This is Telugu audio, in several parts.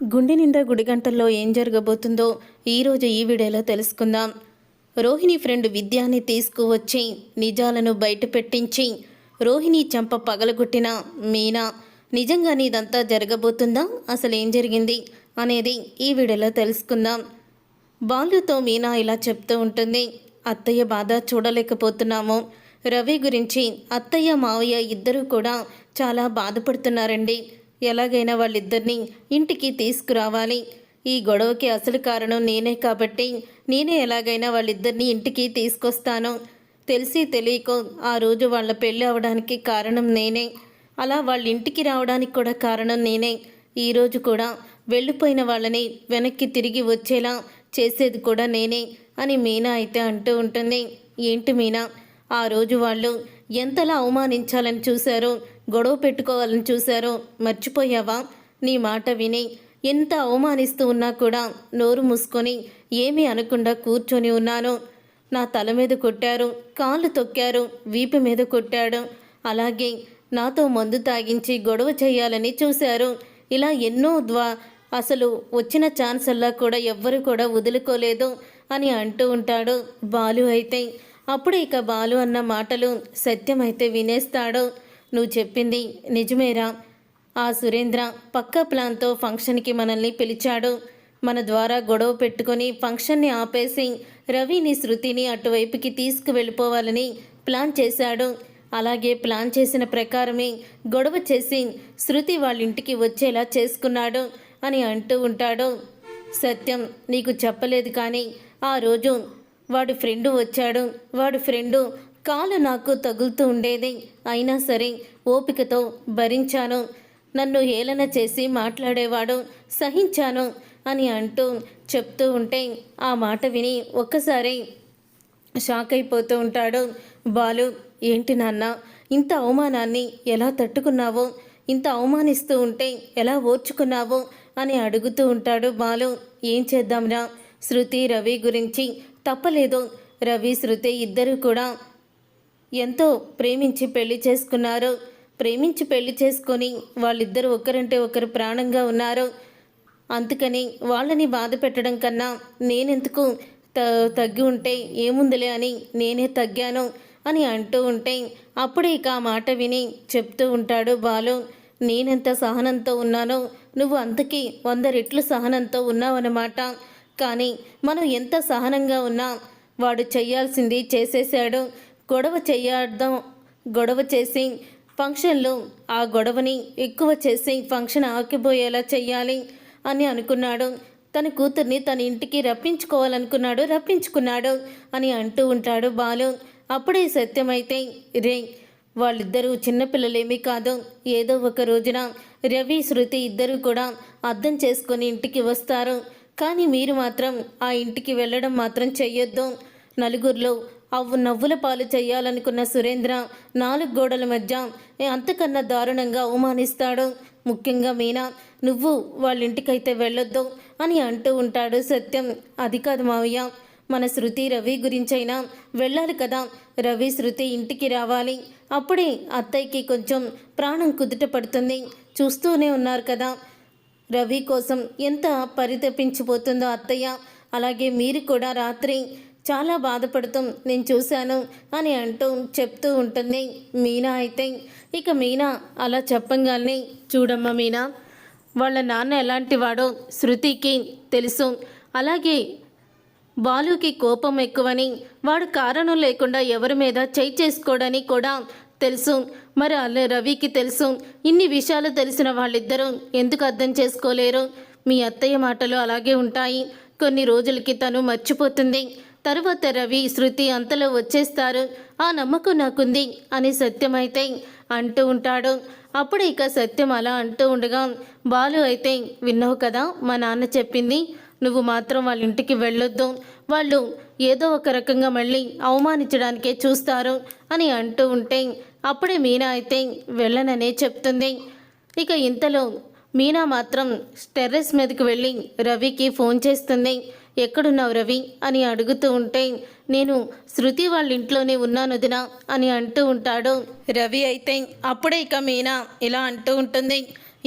గుండె నిండా గుడిగంటల్లో ఏం జరగబోతుందో ఈరోజు ఈ వీడియోలో తెలుసుకుందాం. రోహిణి ఫ్రెండ్ విద్యాని తీసుకువచ్చి నిజాలను బయట పెట్టించి రోహిణి చంప పగలగొట్టిన మీనా నిజంగానే ఇదంతా జరగబోతుందా, అసలు ఏం జరిగింది అనేది ఈ వీడియోలో తెలుసుకుందాం. బాలుతో మీనా ఇలా చెప్తూ ఉంటుంది. అత్తయ్య బాధ చూడలేకపోతున్నాము. రవి గురించి అత్తయ్య మావయ్య ఇద్దరూ కూడా చాలా బాధపడుతున్నారండి. ఎలాగైనా వాళ్ళిద్దరినీ ఇంటికి తీసుకురావాలి. ఈ గొడవకి అసలు కారణం నేనే కాబట్టి నేనే ఎలాగైనా వాళ్ళిద్దరినీ ఇంటికి తీసుకొస్తాను. తెలిసి తెలియకో ఆ రోజు వాళ్ళ పెళ్ళి అవడానికి కారణం నేనే. అలా వాళ్ళ ఇంటికి రావడానికి కూడా కారణం నేనే. ఈరోజు కూడా వెళ్ళిపోయిన వాళ్ళని వెనక్కి తిరిగి వచ్చేలా చేసేది కూడా నేనే అని మీనా అయితే అంటూ ఉంటుంది. ఏంటి మీనా, ఆ రోజు వాళ్ళు ఎంతలా అవమానించాలని చూశారో, గొడవ పెట్టుకోవాలని చూశారో మర్చిపోయావా? నీ మాట విని ఎంత అవమానిస్తూ ఉన్నా కూడా నోరు మూసుకొని ఏమీ అనకుండా కూర్చొని ఉన్నాను. నా తల మీద కొట్టారు, కాళ్ళు తొక్కారు, వీపు మీద కొట్టాడు. అలాగే నాతో మందు తాగించి గొడవ చేయాలని చూశారు. ఇలా ఎన్నో అసలు వచ్చిన ఛాన్స్ అల్లా కూడా ఎవ్వరు కూడా వదులుకోలేదు అని అంటూ ఉంటాడు బాలు. అయితే అప్పుడు ఇక బాలు అన్న మాటలు సత్యమైతే వినేస్తాడు. నువ్వు చెప్పింది నిజమేరా, ఆ సురేంద్ర పక్కా ప్లాన్తో ఫంక్షన్కి మనల్ని పిలిచాడు. మన ద్వారా గొడవ పెట్టుకొని ఫంక్షన్ని ఆపేసి రవిని శృతిని అటువైపుకి తీసుకువెళ్ళిపోవాలని ప్లాన్ చేశాడు. అలాగే ప్లాన్ చేసిన ప్రకారమే గొడవ చేసి శృతి వాళ్ళ ఇంటికి వచ్చేలా చేసుకున్నాడు అని అంటూ ఉంటాడు. సత్యం నీకు చెప్పలేదు కానీ ఆ రోజు వాడి ఫ్రెండు వచ్చాడు. వాడి ఫ్రెండు కాలు నాకు తగులుతూ ఉండేది. అయినా సరే ఓపికతో భరించాను. నన్ను హేళన చేసి మాట్లాడేవాడు, సహించాను అని అంటూ చెప్తూ ఉంటే ఆ మాట విని ఒక్కసారి షాక్ అయిపోతూ ఉంటాడు బాలు. ఏంటి నాన్న, ఇంత అవమానాన్ని ఎలా తట్టుకున్నావో, ఇంత అవమానిస్తూ ఉంటే ఎలా ఓర్చుకున్నావో అని అడుగుతూ ఉంటాడు బాలు. ఏం చేద్దాంరా, శృతి రవి గురించి తప్పలేదు. రవి శృతి ఇద్దరు కూడా ఎంతో ప్రేమించి పెళ్లి చేసుకున్నారు. ప్రేమించి పెళ్లి చేసుకొని వాళ్ళిద్దరూ ఒకరంటే ఒకరు ప్రాణంగా ఉన్నారు. అందుకని వాళ్ళని బాధ పెట్టడం కన్నా నేనెందుకు తగ్గి ఉంటే ఏముందిలే అని నేనే తగ్గాను అని అంటూ ఉంటే అప్పుడే ఇక ఆ మాట విని చెప్తూ ఉంటాడు బాలు. నేనెంత సహనంతో ఉన్నానో నువ్వు అంతకీ 100 రెట్లు సహనంతో ఉన్నావన్నమాట. కానీ మనం ఎంత సహనంగా ఉన్నా వాడు చెయ్యాల్సింది చేసేసాడు. గొడవ చేసి ఫంక్షన్లో ఆ గొడవని ఎక్కువ చేసి ఫంక్షన్ ఆగిపోయేలా చెయ్యాలి అని అనుకున్నాడు. తన కూతుర్ని తన ఇంటికి రప్పించుకున్నాడు అని అంటూ ఉంటాడు బాలు. అప్పుడే సత్యమైతే రే, వాళ్ళిద్దరూ చిన్నపిల్లలేమీ కాదు. ఏదో ఒక రోజున రవి శృతి ఇద్దరూ కూడా అర్థం చేసుకొని ఇంటికి వస్తారు. కానీ మీరు మాత్రం ఆ ఇంటికి వెళ్ళడం మాత్రం చెయ్యొద్దు. నలుగురిలో నవ్వుల పాలు చేయాలనుకున్న సురేంద్ర 4 గోడల మధ్య అంతకన్నా దారుణంగా అవమానిస్తాడు. ముఖ్యంగా మీనా, నువ్వు వాళ్ళ ఇంటికైతే వెళ్ళొద్దు అని అంటూ ఉంటాడు సత్యం. అది కాదు మావయ్య, మన శృతి రవి గురించైనా వెళ్ళాలి కదా. రవి శృతి ఇంటికి రావాలి. అప్పుడే అత్తయ్యకి కొంచెం ప్రాణం కుదుట పడుతుంది. చూస్తూనే ఉన్నారు కదా రవి కోసం ఎంత పరితపించిపోతుందో అత్తయ్య. అలాగే మీరు కూడా రాత్రి చాలా బాధపడుతూ నేను చూశాను అని అంటూ చెప్తూ ఉంటుంది మీనా. అయితే ఇక మీనా అలా చెప్పంగానే, చూడమ్మా మీనా, వాళ్ళ నాన్న ఎలాంటి వాడో శృతికి తెలుసు. అలాగే బాలుకి కోపం ఎక్కువని, వాడు కారణం లేకుండా ఎవరి మీద చేయి చేసుకోవడానికి కూడా తెలుసు. మరి అల్లే రవికి తెలుసు. ఇన్ని విషయాలు తెలిసిన వాళ్ళిద్దరూ ఎందుకు అర్థం చేసుకోలేరు? మీ అత్తయ్య మాటలు అలాగే ఉంటాయి. కొన్ని రోజులకి తను మర్చిపోతుంది. తరువాత రవి శృతి అంతలో వచ్చేస్తారు. ఆ నమ్మకం నాకుంది అని సత్యమైతే అంటూ ఉంటాడు. అప్పుడు ఇక సత్యం అలా అంటూ ఉండగా బాలు అయితే, విన్నావు కదా మా నాన్న చెప్పింది, నువ్వు మాత్రం వాళ్ళ ఇంటికి వెళ్ళొద్దు. వాళ్ళు ఏదో ఒక రకంగా మళ్ళీ అవమానించడానికే చూస్తారు అని అంటూ ఉంటే అప్పుడే మీనా అయితే వెళ్ళననే చెప్తుంది. ఇక ఇంతలో మీనా మాత్రం టెర్రస్ మీదకి వెళ్ళి రవికి ఫోన్ చేస్తుంది. ఎక్కడున్నావు రవి అని అడుగుతూ ఉంటే, నేను శృతి వాళ్ళ ఇంట్లోనే ఉన్నాను వదినా అని అంటూ ఉంటాడు రవి. అయితే అప్పుడే ఇక మీనా ఇలా అంటూ ఉంటుంది,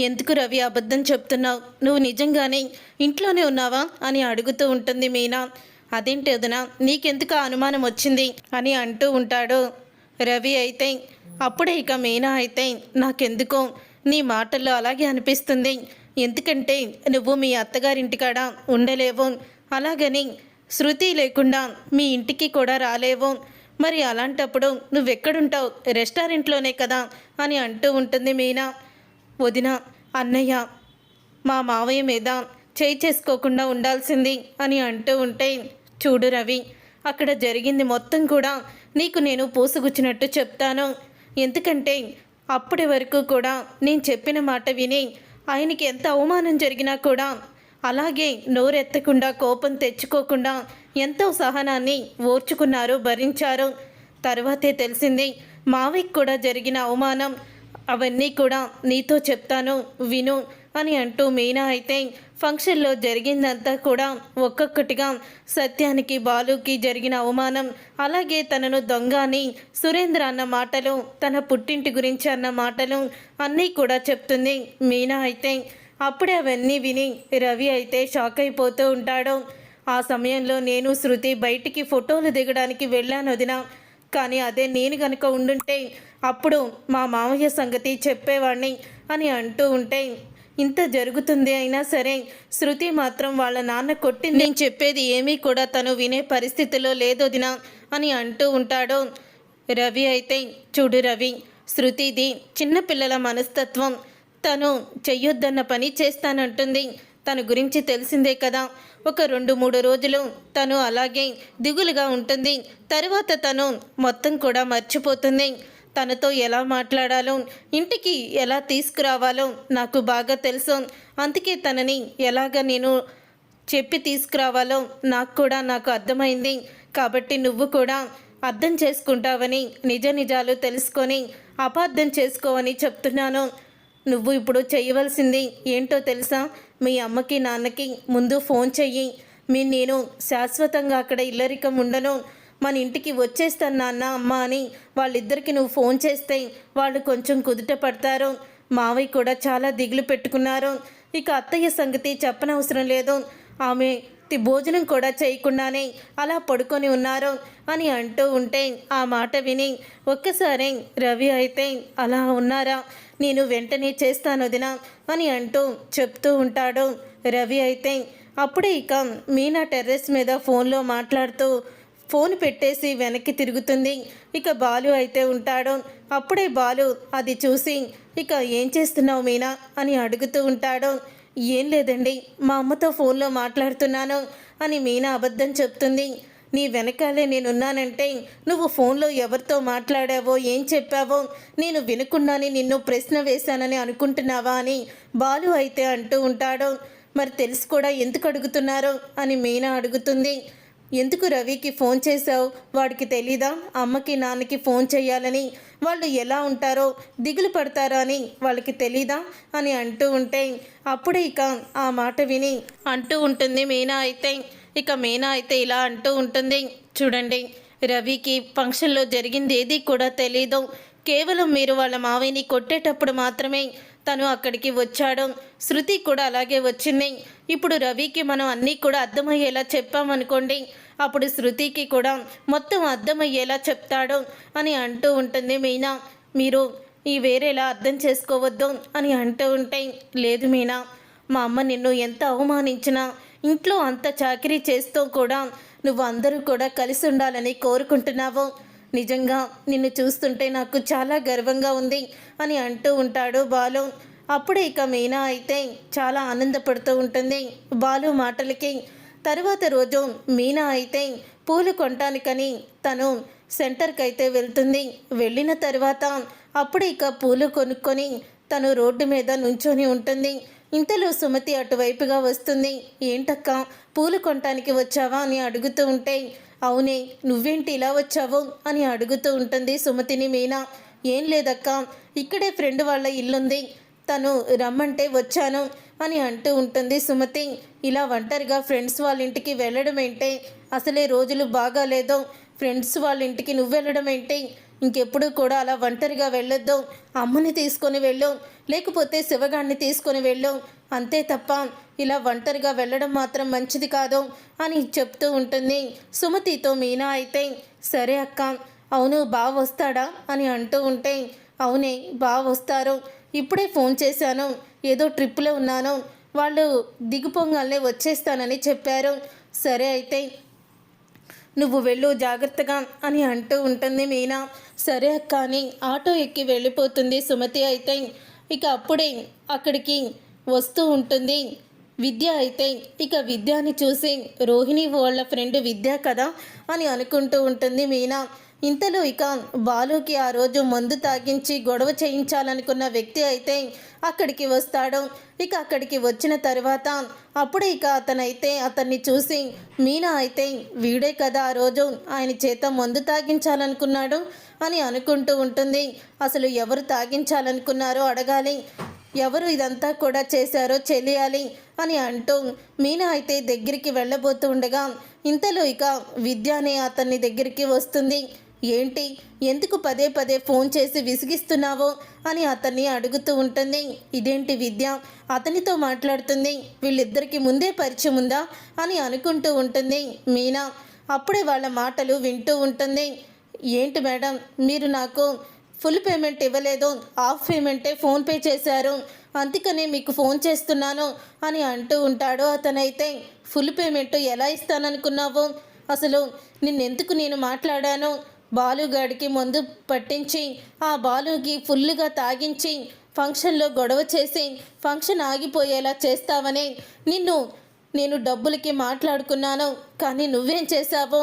ఎందుకు రవి అబద్ధం చెప్తున్నావు? నువ్వు నిజంగానే ఇంట్లోనే ఉన్నావా అని అడుగుతూ ఉంటుంది మీనా. అదేంటి వదినా, నీకెందుకు ఆ అనుమానం వచ్చింది అని అంటూ ఉంటాడు రవి. అయితే అప్పుడే ఇక మీనా అయితే నాకెందుకో నీ మాటల్లో అలాగే అనిపిస్తుంది. ఎందుకంటే నువ్వు మీ అత్తగారింటికాడ ఉండలేవు, అలాగని శృతి లేకుండా మీ ఇంటికి కూడా రాలేవు. మరి అలాంటప్పుడు నువ్వెక్కడుంటావు? రెస్టారెంట్లోనే కదా అని అంటూ ఉంటుంది మీనా. వదిన, అన్నయ్య మా మావయ్య మీద చేయి చేసుకోకుండా ఉండాల్సింది అని అంటూ ఉంటే, చూడు రవి, అక్కడ జరిగింది మొత్తం కూడా నీకు నేను పూసగుచ్చినట్టు చెప్తాను. ఎందుకంటే అప్పటి వరకు కూడా నేను చెప్పిన మాట విని ఆయనకి ఎంత అవమానం జరిగినా కూడా అలాగే నోరెత్తకుండా కోపం తెచ్చుకోకుండా ఎంతో సహనాన్ని ఓర్చుకున్నారు, భరించారు. తర్వాతే తెలిసింది మావయ్యకి కూడా జరిగిన అవమానం. అవన్నీ కూడా నీతో చెప్తాను, విను అని అంటూ మీనా అయితే ఫంక్షన్లో జరిగిందంతా కూడా ఒక్కొక్కటిగా సత్యానికి, బాలుకి జరిగిన అవమానం, అలాగే తనను దొంగ అని సురేంద్ర అన్న మాటలు, తన పుట్టింటి గురించి అన్న మాటలు అన్నీ కూడా చెప్తుంది మీనా అయితే. అప్పుడే అవన్నీ విని రవి అయితే షాక్ అయిపోతూ ఉంటాడు. ఆ సమయంలో నేను శృతి బయటికి ఫోటోలు దిగడానికి వెళ్ళాను వదినా. కానీ అదే నేను కనుక ఉండుంటే అప్పుడు మా మామయ్య సంగతి చెప్పేవాడిని అని అంటూ ఉంటే, ఇంత జరుగుతుంది అయినా సరే శృతి మాత్రం వాళ్ళ నాన్న కొట్టింది, నేను చెప్పేది ఏమీ కూడా తను వినే పరిస్థితిలో లేదొదినా అని అంటూ ఉంటాడు రవి. అయితే చూడు రవి, శృతిది చిన్నపిల్లల మనస్తత్వం. తను చెయ్యొద్దన్న పని చేస్తానంటుంది. తన గురించి తెలిసిందే కదా. ఒక 2-3 రోజులు తను అలాగే దిగులుగా ఉంటుంది. తర్వాత తను మొత్తం కూడా మర్చిపోతుంది. తనతో ఎలా మాట్లాడాలో, ఇంటికి ఎలా తీసుకురావాలో నాకు బాగా తెలుసు. అందుకే తనని ఎలాగ నేను చెప్పి తీసుకురావాలో నాకు అర్థమైంది. కాబట్టి నువ్వు కూడా అర్థం చేసుకుంటావని, నిజాలు తెలుసుకొని అపార్థం చేసుకోవని చెప్తున్నాను. నువ్వు ఇప్పుడు చేయవలసింది ఏంటో తెలుసా? మీ అమ్మకి, నాన్నకి ముందు ఫోన్ చెయ్యి. నేను శాశ్వతంగా అక్కడ ఇల్లరికం ఉండను, మన ఇంటికి వచ్చేస్తాను నాన్న, అమ్మ అని వాళ్ళిద్దరికి నువ్వు ఫోన్ చేస్తే వాళ్ళు కొంచెం కుదుట పడతారు. మావయ్య కూడా చాలా దిగులు పెట్టుకున్నారు. ఇక అత్తయ్య సంగతి చెప్పనవసరం లేదు. ఆమె భోజనం కూడా చేయకుండానే అలా పడుకొని ఉన్నారు అని అంటూ ఉంటే, ఆ మాట విని ఒక్కసారి రవి అయితే అలా ఉన్నారా, నేను వెంటనే చేస్తాను వదినా అని అంటూ చెప్తూ ఉంటాడు రవి. అయితే అప్పుడే ఇక మీనా టెర్రస్ మీద ఫోన్లో మాట్లాడుతూ ఫోన్ పెట్టేసి వెనక్కి తిరుగుతుంది. ఇక బాలు అయితే ఉంటాడు. అప్పుడే బాలు అది చూసి, ఇక ఏం చేస్తున్నావు మీనా అని అడుగుతూ ఉంటాడు. ఏం లేదండి, మా అమ్మతో ఫోన్లో మాట్లాడుతున్నాను అని మీనా అబద్ధం చెప్తుంది. నీ వెనకాలే నేనున్నానంటే నువ్వు ఫోన్లో ఎవరితో మాట్లాడావో, ఏం చెప్పావో నేను వినకుండానే నిన్ను ప్రశ్న వేశానని అనుకుంటున్నావా అని బాలు అయితే అంటూ ఉంటాడు. మరి తెలిసి కూడా ఎందుకు అడుగుతున్నారు అని మీనా అడుగుతుంది. ఎందుకు రవికి ఫోన్ చేశావు? వాడికి తెలీదా అమ్మకి, నాన్నకి ఫోన్ చేయాలని? వాళ్ళు ఎలా ఉంటారో, దిగులు పడతారో అని వాళ్ళకి తెలీదా అని అంటూ ఉంటే, అప్పుడే ఇక ఆ మాట విని అంటూ ఉంటుంది మీనా అయితే. ఇక మీనా అయితే ఇలా అంటూ ఉంటుంది, చూడండి, రవికి ఫంక్షన్లో జరిగింది ఏది కూడా తెలీదు. కేవలం మీరు వాళ్ళ మావయ్యని కొట్టేటప్పుడు మాత్రమే తను అక్కడికి వచ్చాడు. శృతి కూడా అలాగే వచ్చింది. ఇప్పుడు రవికి మనం అన్నీ కూడా అర్థమయ్యేలా చెప్పామనుకోండి, అప్పుడు శృతికి కూడా మొత్తం అర్థమయ్యేలా చెప్తాడు అని అంటూ ఉంటుంది మీనా. మీరు ఈ వేరేలా అర్థం చేసుకోవద్దు అని అంటూ ఉంటే, లేదు మీనా, మా అమ్మ నిన్ను ఎంత అవమానించినా, ఇంట్లో అంత చాకరీ చేస్తూ కూడా నువ్వు అందరూ కూడా కలిసి ఉండాలని కోరుకుంటున్నావు. నిజంగా నిన్ను చూస్తుంటే నాకు చాలా గర్వంగా ఉంది అని అంటూ ఉంటాడు బాలు. అప్పుడే ఇక మీనా అయితే చాలా ఆనందపడుతూ ఉంటుంది బాలు మాటలకి. తరువాత రోజు మీనా అయితే పూలు కొనటానికని తను సెంటర్కి అయితే వెళ్తుంది. వెళ్ళిన తర్వాత అప్పుడే ఇక పూలు కొనుక్కొని తను రోడ్డు మీద నుంచొని ఉంటుంది. ఇంతలో సుమతి అటువైపుగా వస్తుంది. ఏంటక్క, పూలు కొనటానికి వచ్చావా అని అడుగుతూ ఉంటే, అవునే, నువ్వేంటి ఇలా వచ్చావు అని అడుగుతూ ఉంటుంది సుమతిని మీనా. ఏం లేదక్క, ఇక్కడే ఫ్రెండ్ వాళ్ళ ఇల్లుంది, తను రమ్మంటే వచ్చాను అని అంటూ ఉంటుంది సుమతి. ఇలా ఒంటరిగా ఫ్రెండ్స్ వాళ్ళ ఇంటికి వెళ్ళడం ఏంటే? అసలే రోజులు బాగాలేదో, ఫ్రెండ్స్ వాళ్ళ ఇంటికి నువ్వు వెళ్ళడం ఏంటి? ఇంకెప్పుడు కూడా అలా ఒంటరిగా వెళ్ళొద్దు, అమ్మని తీసుకొని వెళ్ళు, లేకపోతే శివగాడిని తీసుకొని వెళ్ళు, అంతే తప్ప ఇలా ఒంటరిగా వెళ్ళడం మాత్రం మంచిది కాదు అని చెప్తూ ఉంటుంది. సుమతితో మీనా అయితే సరే అక్క, అవును బావ వస్తాడా అని అంటూ ఉంటే అవునే బావ వస్తారు, ఇప్పుడే ఫోన్ చేశాను, ఏదో ట్రిప్లో ఉన్నాను, వాళ్ళు దిగిపోగానే వచ్చేస్తానని చెప్పారు, సరే అయితే నువ్వు వెళ్ళు జాగ్రత్తగా అని అంటూ ఉంటుంది మీనా. సరే అక్క అని ఆటో ఎక్కి వెళ్ళిపోతుంది సుమతి అయితే. ఇక అప్పుడే అక్కడికి వస్తూ ఉంటుంది విద్య అయితే. ఇక విద్యని చూసి రోహిణి వాళ్ళ ఫ్రెండ్ విద్య కదా అని అనుకుంటూ ఉంటుంది మీనా. ఇంతలో ఇక బాలుకి ఆ రోజు మందు తాగించి గొడవ చేయించాలనుకున్న వ్యక్తి అయితే అక్కడికి వస్తాడు. ఇక అక్కడికి వచ్చిన తర్వాత అప్పుడే ఇక అతన్ని చూసి మీనా అయితే వీడే కదా ఆ రోజు ఆయన చేత మందు తాగించాలనుకున్నాడు అని అనుకుంటూ ఉంటుంది. అసలు ఎవరు తాగించాలనుకున్నారో అడగాలి, ఎవరు ఇదంతా కూడా చేశారో తెలియాలి అని అంటూ మీనా అయితే దగ్గరికి వెళ్ళబోతూ ఉండగా ఇంతలో ఇక విద్యానే అతన్ని దగ్గరికి వస్తుంది. ఏంటి, ఎందుకు పదే పదే ఫోన్ చేసి విసిగిస్తున్నావో అని అతన్ని అడుగుతూ ఉంటుంది. ఇదేంటి విద్య అతనితో మాట్లాడుతుంది, వీళ్ళిద్దరికీ ముందే పరిచయం ఉందా అని అనుకుంటూ ఉంటుంది మీనా. అప్పుడే వాళ్ళ మాటలు వింటూ ఉంటుంది. ఏంటి మేడం, మీరు నాకు ఫుల్ పేమెంట్ ఇవ్వలేదు, హాఫ్ పేమెంటే ఫోన్పే చేశారు, అందుకనే మీకు ఫోన్ చేస్తున్నాను అని అంటూ ఉంటాడు. అతనైతే ఫుల్ పేమెంట్ ఎలా ఇస్తాననుకున్నావు, అసలు నిన్నెందుకు నేను మాట్లాడాను, బాలుగాడికి మందు పట్టించి ఆ బాలుకి ఫుల్లుగా తాగించి ఫంక్షన్లో గొడవ చేసి ఫంక్షన్ ఆగిపోయేలా చేస్తావనే నేను డబ్బులకి మాట్లాడుకున్నాను, కానీ నువ్వేం చేశావు,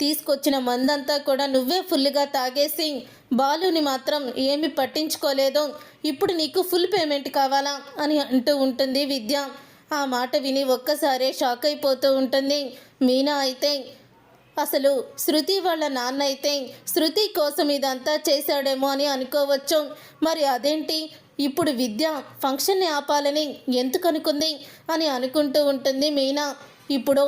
తీసుకొచ్చిన మందంతా కూడా నువ్వే ఫుల్గా తాగేసి బాలుని మాత్రం ఏమీ పట్టించుకోలేదు, ఇప్పుడు నీకు ఫుల్ పేమెంట్ కావాలా అని అంటూ ఉంటుంది విద్య. ఆ మాట విని ఒక్కసారే షాక్ అయిపోతూ ఉంటుంది మీనా అయితే. అసలు శృతి వాళ్ళ నాన్న అయితే శృతి కోసం ఇదంతా చేశాడేమో అని అనుకోవచ్చు, మరి అదేంటి ఇప్పుడు విద్య ఫంక్షన్ని ఆపాలని ఎందుకు అనుకుంది అని అనుకుంటూ ఉంటుంది మీనా. ఇప్పుడు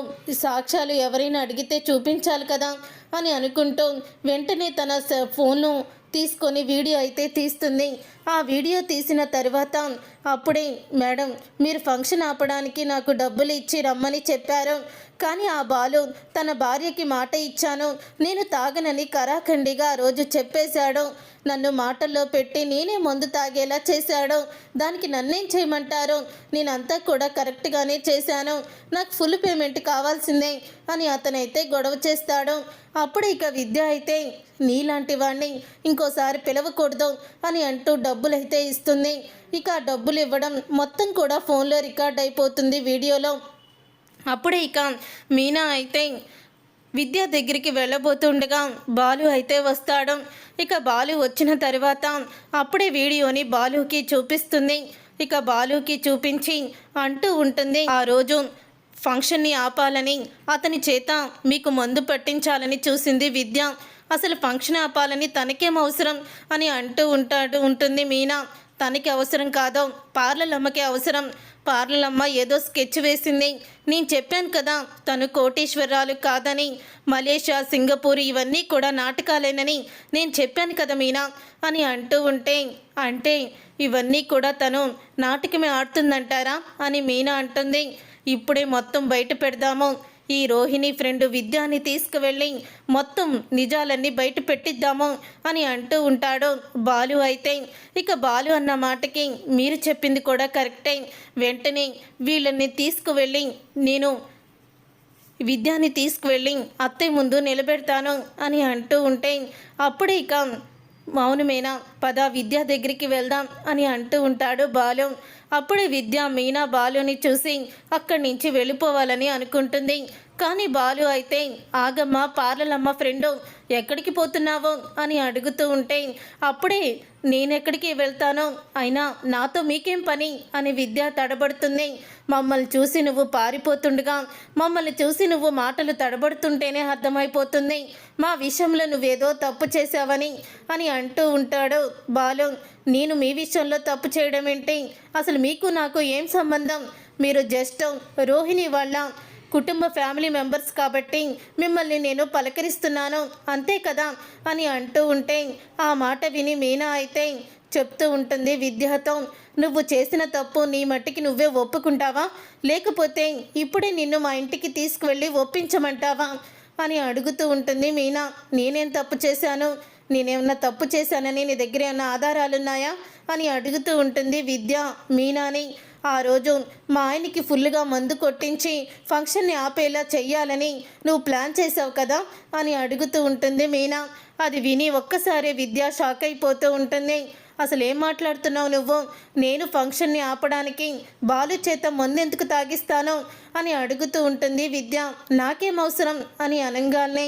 సాక్ష్యాలు ఎవరైనా అడిగితే చూపించాలి కదా అని అనుకుంటూ వెంటనే తన ఫోన్ను తీసుకొని వీడియో అయితే తీస్తుంది. ఆ వీడియో తీసిన తర్వాత అప్పుడే మేడం, మీరు ఫంక్షన్ ఆపడానికి నాకు డబ్బులు ఇచ్చి రమ్మని చెప్పారు, కానీ ఆ బాలు తన భార్యకి మాట ఇచ్చాను, నేను తాగనని కరాఖండిగా ఆ రోజు చెప్పేశాడు, నన్ను మాటల్లో పెట్టి నేనే మందు తాగేలా చేశాడు, దానికి నన్నేం చేయమంటారు, నేనంతా కూడా కరెక్ట్గానే చేశాను, నాకు ఫుల్ పేమెంట్ కావాల్సిందే అని అతనైతే గొడవ చేస్తాడు. అప్పుడు ఇక విద్య అయితే నీలాంటి వాడిని ఇంకోసారి పిలవకూడదు అని అంటూ డబ్బులైతే ఇస్తుంది. ఇక డబ్బులు ఇవ్వడం మొత్తం కూడా ఫోన్లో రికార్డ్ అయిపోతుంది వీడియోలో. అప్పుడే ఇక మీనా అయితే విద్య దగ్గరికి వెళ్ళబోతుండగా బాలు అయితే వస్తాడు. ఇక బాలు వచ్చిన తర్వాత అప్పుడే వీడియోని బాలుకి చూపిస్తుంది. ఇక బాలుకి చూపించి అంటూ ఉంటుంది, ఆ రోజు ఫంక్షన్ని ఆపాలని అతని చేత మీకు మందు పట్టించాలని చూసింది విద్య, అసలు ఫంక్షన్ ఆపాలని తనకేం అవసరం అని అంటూ ఉంటుంది మీనా. తనకి అవసరం కాదో పార్లలమ్మకి అవసరం, పార్లలమ్మ ఏదో స్కెచ్ వేసింది, నేను చెప్పాను కదా తను కోటీశ్వరాలు కాదని, మలేషియా సింగపూర్ ఇవన్నీ కూడా నాటకాలేనని నేను చెప్పాను కదా మీనా అని అంటూ ఉంటే, అంటే ఇవన్నీ కూడా తను నాటకమే ఆడుతుందంటారా అని మీనా అంటుంది. ఇప్పుడే మొత్తం బయట పెడదాము, ఈ రోహిణి ఫ్రెండ్ విద్యాని తీసుకువెళ్ళి మొత్తం నిజాలన్నీ బయట పెట్టిద్దాము అని అంటూ ఉంటాడు బాలు అయితే. ఇక బాలు అన్న మాటకి మీరు చెప్పింది కూడా కరెక్టే, వెంటనే వీళ్ళని తీసుకువెళ్ళి నేను విద్యాని తీసుకువెళ్ళి అత్తయ్య ముందు నిలబెడతాను అని అంటూ ఉంటే అప్పుడే ఇక మౌనమేనా పద విద్య దగ్గరికి వెళ్దాం అని అంటూ ఉంటాడు బాలు. అప్పుడే విద్య మీనా బాలుని చూసి అక్కడి నుంచి వెళ్ళిపోవాలని అనుకుంటుంది. కానీ బాలు అయితే ఆగమ్మ, పార్లలమ్మ ఫ్రెండు ఎక్కడికి పోతున్నావు అని అడుగుతూ ఉంటే అప్పుడే నేనెక్కడికి వెళ్తాను, అయినా నాతో మీకేం పని అని విద్య తడబడుతుంది. మమ్మల్ని చూసి నువ్వు పారిపోతుండగా, మమ్మల్ని చూసి నువ్వు మాటలు తడబడుతుంటేనే అర్థమైపోతుంది మా విషయంలో నువ్వేదో తప్పు చేశావని అని అంటూ ఉంటాడు బాలు. నేను మీ విషయంలో తప్పు చేయడం ఏంటి, అసలు మీకు నాకు ఏం సంబంధం, మీరు జస్ట్ రోహిణి వాళ్ళ కుటుంబ ఫ్యామిలీ మెంబర్స్ కాబట్టి మిమ్మల్ని నేను పలకరిస్తున్నాను అంతే కదా అని అంటూ ఉంటే ఆ మాట విని మీనా అయితే చెప్తూ ఉంటుంది విద్యతో, నువ్వు చేసిన తప్పు నీ మట్టికి నువ్వే ఒప్పుకుంటావా, లేకపోతే ఇప్పుడే నిన్ను మా ఇంటికి తీసుకువెళ్ళి ఒప్పించమంటావా అని అడుగుతూ ఉంటుంది మీనా. నేనేం తప్పు చేశాను, నేనేమన్నా తప్పు చేశానని నీ దగ్గర ఏమన్నా ఆధారాలున్నాయా అని అడుగుతూ ఉంటుంది విద్య మీనాని. ఆ రోజు మా ఆయనకి ఫుల్గా మందు కొట్టించి ఫంక్షన్ని ఆపేలా చెయ్యాలని నువ్వు ప్లాన్ చేసావు కదా అని అడుగుతూ ఉంటుంది మీనా. అది విని ఒక్కసారి విద్య షాక్ అయిపోతూ ఉంటుంది. అసలు ఏం మాట్లాడుతున్నావు నువ్వు, నేను ఫంక్షన్ని ఆపడానికి బాలు చేత మందెందుకు తాగిస్తాను అని అడుగుతూ ఉంటుంది విద్య. నాకేం అవసరం అని అనగానే,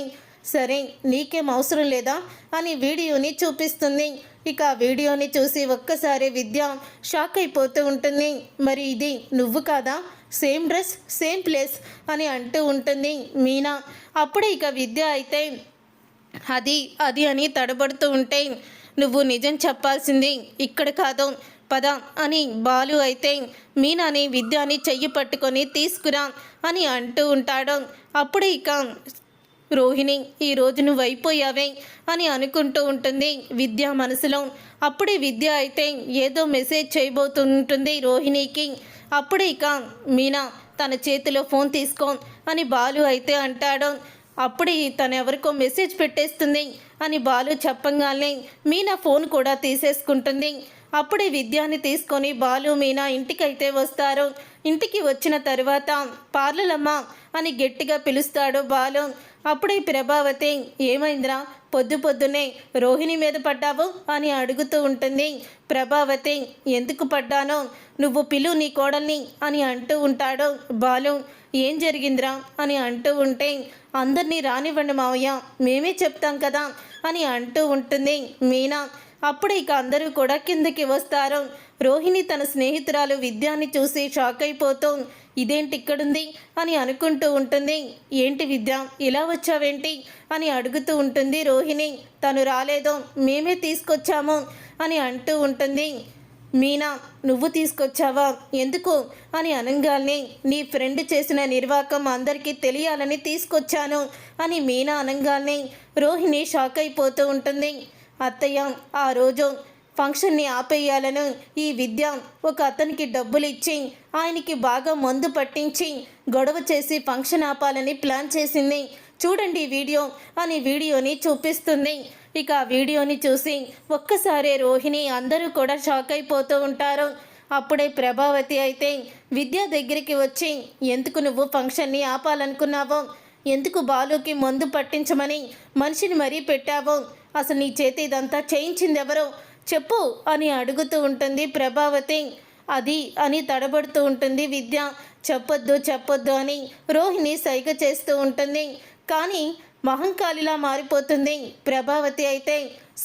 సరే నీకేం అవసరం లేదా అని వీడియోని చూపిస్తుంది. ఇక ఆ వీడియోని చూసి ఒక్కసారి విద్య షాక్ అయిపోతూ ఉంటుంది. మరి ఇది నువ్వు కాదా, సేమ్ డ్రెస్ సేమ్ ప్లేస్ అని అంటూ ఉంటుంది మీనా. అప్పుడే ఇక విద్య అయితే అది అని తడబడుతూ ఉంటే, నువ్వు నిజం చెప్పాల్సింది ఇక్కడ కాదు పద అని బాలు అయితే మీనాని విద్యాని చెయ్యి పట్టుకొని తీసుకురా అని అంటూ ఉంటాడు. అప్పుడే ఇక రోహిణి, ఈరోజు నువ్వు అయిపోయావే అని అనుకుంటూ ఉంటుంది విద్య మనసులో. అప్పుడే విద్య అయితే ఏదో మెసేజ్ చేయబోతుంటుంది రోహిణికి. అప్పుడే ఇక మీనా తన చేతిలో ఫోన్ తీసుకో అని బాలు అయితే అంటాడు. అప్పుడే తను ఎవరికో మెసేజ్ పెట్టేస్తుంది అని బాలు చెప్పంగానే మీనా ఫోన్ కూడా తీసేసుకుంటుంది. అప్పుడే విద్యాని తీసుకొని బాలు మీనా ఇంటికైతే వస్తారు. ఇంటికి వచ్చిన తర్వాత పార్లలమ్మ అని గట్టిగా పిలుస్తాడు బాలు. అప్పుడే ప్రభావతి, ఏమైందిరా పొద్దున్నే రోహిణి మీద పడ్డావు అని అడుగుతూ ఉంటుంది. ప్రభావతి, ఎందుకు పడ్డానో నువ్వు పిలు నీ కోడల్ని అని అంటూ ఉంటాడు బాలు. ఏం జరిగిందిరా అని అంటూ ఉంటే, అందరినీ రానివ్వండి మావయ్య, మేమే చెప్తాం కదా అని అంటూ ఉంటుంది మీనా. అప్పుడు ఇక అందరూ కూడా కిందకి వస్తారు. రోహిణి తన స్నేహితురాలు విద్యాని చూసి షాక్ అయిపోతూ, ఇదేంటి ఇక్కడుంది అని అనుకుంటూ ఉంటుంది. ఏంటి విద్య ఇలా వచ్చావేంటి అని అడుగుతూ ఉంటుంది రోహిణి. తను రాలేదో మేమే తీసుకొచ్చాము అని అంటూ ఉంటుంది మీనా. నువ్వు తీసుకొచ్చావా, ఎందుకు అని అనగానే, నీ ఫ్రెండ్ చేసిన నిర్వాకం అందరికీ తెలియాలని తీసుకొచ్చాను అని మీనా అనగానే రోహిణి షాక్ అయిపోతూ ఉంటుంది. అత్తయ్య, ఆ రోజు ఫంక్షన్ని ఆపేయాలను ఈ విద్య ఒక అతనికి డబ్బులు ఇచ్చి ఆయనకి బాగా మందు పట్టించి గొడవ చేసి ఫంక్షన్ ఆపాలని ప్లాన్ చేసింది. చూడండి ఈ వీడియో అని వీడియోని చూపిస్తుంది. ఇక ఆ వీడియోని చూసి ఒక్కసారి రోహిణి అందరూ కూడా షాక్ అయిపోతూ ఉంటారు. అప్పుడే ప్రభావతి అయితే విద్య దగ్గరికి వచ్చి, ఎందుకు నువ్వు ఫంక్షన్ని ఆపాలనుకున్నావో, ఎందుకు బాలుకి మందు పట్టించమని మనిషిని మరీ పెట్టావో, అసలు నీ చేతి ఇదంతా చేయించింది ఎవరో చెప్పు అని అడుగుతూ ఉంటుంది ప్రభావతి. అది అని తడబడుతూ ఉంటుంది విద్య. చెప్పొద్దు అని రోహిణి సైగ చేస్తూ ఉంటుంది. కానీ మహంకాళిలా మారిపోతుంది ప్రభావతి. అయితే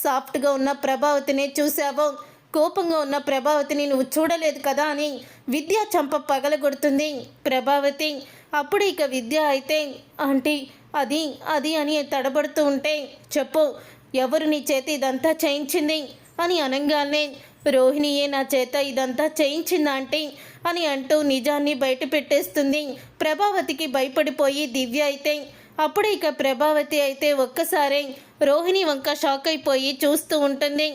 సాఫ్ట్గా ఉన్న ప్రభావతిని చూసావో, కోపంగా ఉన్న ప్రభావతిని నువ్వు చూడలేదు కదా అని విద్య చంప పగలగొడుతుంది ప్రభావతి. అప్పుడు ఇక విద్య అయితే, ఆంటీ అది అని తడబడుతూ ఉంటే, చెప్పు ఎవరు నీ చేతి ఇదంతా చేయించింది అని అనగానే, రోహిణియే నా చేత ఇదంతా చేయించింది ఆంటీ అని అంటూ నిజాన్ని బయట పెట్టేస్తుంది ప్రభావతికి భయపడిపోయి దివ్య అయితే. అప్పుడు ఇక ప్రభావతి అయితే ఒక్కసారి రోహిణి వంక షాక్ అయిపోయి చూస్తూ ఉంటుంది.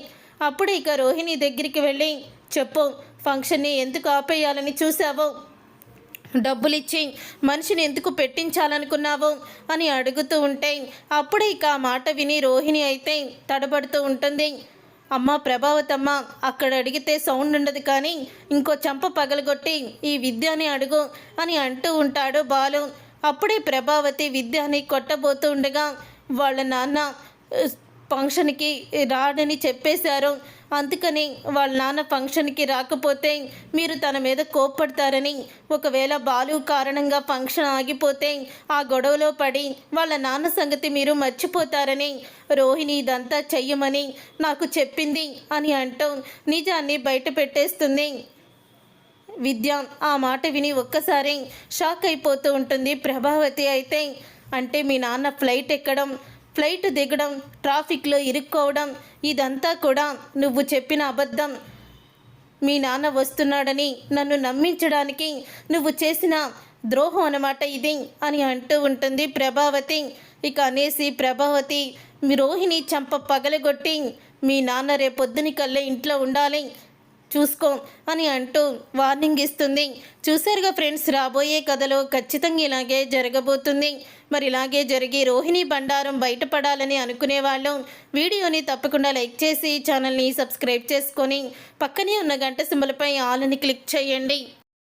అప్పుడు ఇక రోహిణి దగ్గరికి వెళ్ళి, చెప్పు ఫంక్షన్ని ఎందుకు ఆపేయాలని చూసావో, డబ్బులిచ్చి మనిషిని ఎందుకు పెట్టించాలనుకున్నావు అని అడుగుతూ ఉంటే, అప్పుడే ఇక ఆ మాట విని రోహిణి అయితే తడబడుతూ ఉంటుంది. అమ్మ ప్రభావతమ్మ, అక్కడ అడిగితే సౌండ్ ఉండదు కానీ ఇంకో చంప పగలగొట్టి ఈ విద్యని అడుగు అని అంటూ ఉంటాడు బాలు. అప్పుడే ప్రభావతి విద్యని కొట్టబోతూ ఉండగా, వాళ్ళ నాన్న ఫంక్షన్కి రాడని చెప్పేశారు, అందుకని వాళ్ళ నాన్న ఫంక్షన్కి రాకపోతే మీరు తన మీద కోప్పడతారని, ఒకవేళ బాలు కారణంగా ఫంక్షన్ ఆగిపోతే ఆ గొడవలో పడి వాళ్ళ నాన్న సంగతి మీరు మర్చిపోతారని రోహిణి ఇదంతా చెయ్యమని నాకు చెప్పింది అని అంటూ నిజాన్ని బయట పెట్టేస్తుంది విద్య. ఆ మాట విని ఒక్కసారి షాక్ అయిపోతూ ఉంటుంది ప్రభావతి అయితే. అంటే మీ నాన్న ఫ్లైట్ ఎక్కడం, ఫ్లైట్ దిగడం, ట్రాఫిక్లో ఇరుక్కోవడం, ఇదంతా కూడా నువ్వు చెప్పిన అబద్ధం. మీ నాన్న వస్తున్నాడని నన్ను నమ్మించడానికి నువ్వు చేసిన ద్రోహం అన్నమాట ఇది అని అంటూ ఉంటుంది ప్రభావతి. ఇక అనేసి ప్రభావతి మీ రోహిణి చంప పగలగొట్టి మీ నాన్న రేపొద్దుని కల్లా ఇంట్లో ఉండాలి చూసుకో అని అంటూ వార్నింగ్ ఇస్తుంది. చూసారుగా ఫ్రెండ్స్, రాబోయే కథలో ఖచ్చితంగా ఇలాగే జరగబోతుంది. మరి ఇలాగే జరిగి రోహిణి బండారం బయటపడాలని అనుకునే వాళ్ళు వీడియోని తప్పకుండా లైక్ చేసి ఛానల్ని సబ్స్క్రైబ్ చేసుకొని పక్కనే ఉన్న గంట సింబల్పై ఆల్ అని క్లిక్ చేయండి.